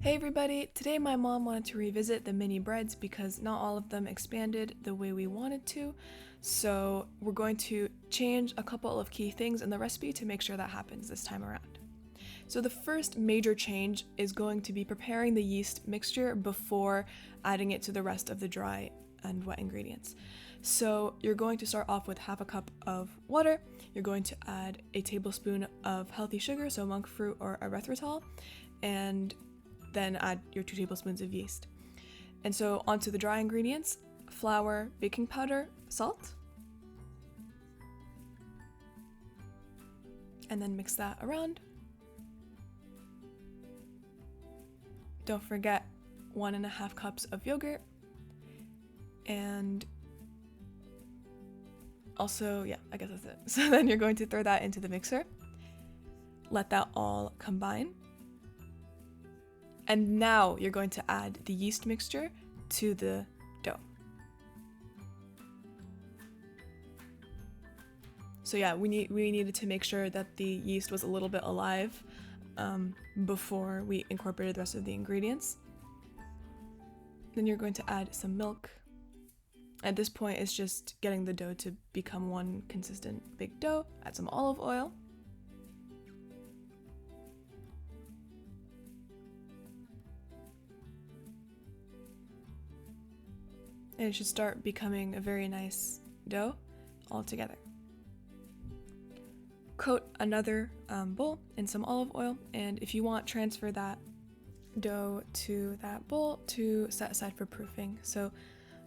Hey everybody! Today my mom wanted to revisit the mini breads because not all of them expanded the way we wanted to, so we're going to change a couple of key things in the recipe to make sure that happens this time around. So the first major change is going to be preparing the yeast mixture before adding it to the rest of the dry and wet ingredients. So you're going to start off with half a cup of water, you're going to add a tablespoon of healthy sugar, so monk fruit or erythritol, and then add your 2 tablespoons of yeast. And so onto the dry ingredients: flour, baking powder, salt. And then mix that around. Don't forget 1.5 cups of yogurt. And also, I guess that's it. So then you're going to throw that into the mixer. Let that all combine. And now you're going to add the yeast mixture to the dough. So we needed to make sure that the yeast was a little bit alive before we incorporated the rest of the ingredients. Then you're going to add some milk. At this point, it's just getting the dough to become one consistent big dough. Add some olive oil. And it should start becoming a very nice dough all together. Coat another bowl in some olive oil, and if you want, transfer that dough to that bowl to set aside for proofing. So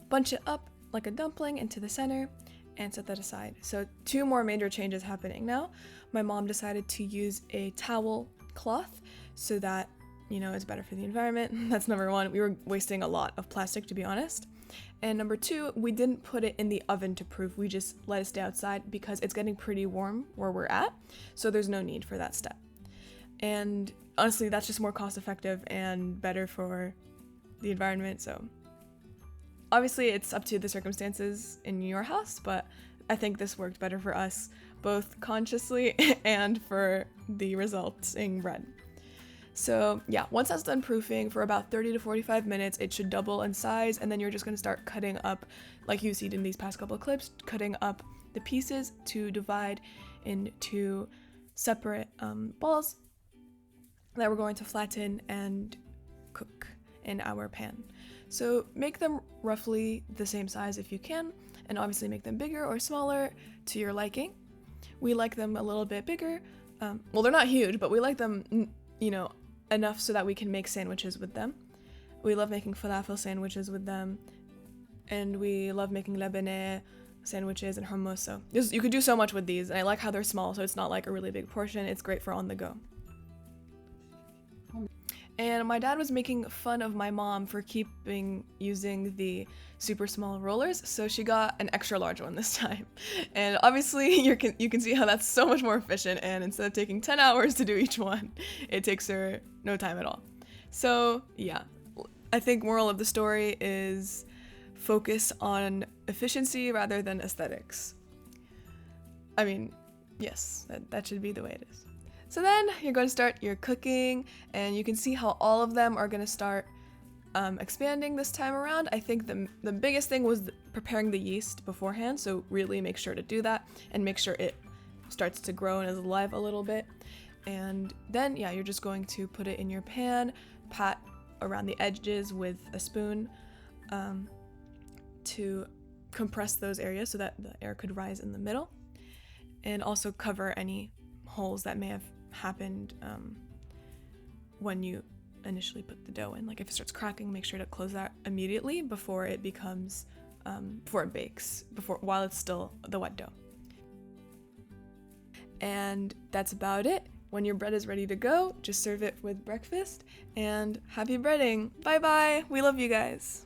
bunch it up like a dumpling into the center and set that aside. So 2 more major changes happening now. My mom decided to use a towel cloth so that, it's better for the environment. That's number 1. We were wasting a lot of plastic, to be honest. And number 2, we didn't put it in the oven to proof. We just let it stay outside because it's getting pretty warm where we're at, so there's no need for that step. And honestly, that's just more cost effective and better for the environment. So obviously it's up to the circumstances in your house, but I think this worked better for us, both consciously and for the resulting bread. So once that's done proofing for about 30 to 45 minutes, it should double in size, and then you're just going to start cutting up, like you see in these past couple of clips, cutting up the pieces to divide into separate balls that we're going to flatten and cook in our pan. So make them roughly the same size if you can, and obviously make them bigger or smaller to your liking. We like them a little bit bigger. Well, they're not huge, but we like them, enough so that we can make sandwiches with them. We love making falafel sandwiches with them, and we love making labneh sandwiches and hummus. So you could do so much with these, and I like how they're small, so it's not like a really big portion. It's great for on the go. And my dad was making fun of my mom for using the super small rollers, so she got an extra large one this time. And obviously you can see how that's so much more efficient, and instead of taking 10 hours to do each one, it takes her no time at all. So I think moral of the story is focus on efficiency rather than aesthetics. I mean, yes, that should be the way it is. So then you're going to start your cooking, and you can see how all of them are going to start expanding this time around. I think the biggest thing was preparing the yeast beforehand, so really make sure to do that and make sure it starts to grow and is alive a little bit. And then you're just going to put it in your pan, pat around the edges with a spoon to compress those areas so that the air could rise in the middle, and also cover any holes that may have happened when you initially put the dough in. Like if it starts cracking, make sure to close that immediately before it bakes, while it's still the wet dough. And that's about it. When your bread is ready to go, just serve it with breakfast, and happy breading. Bye bye. We love you guys.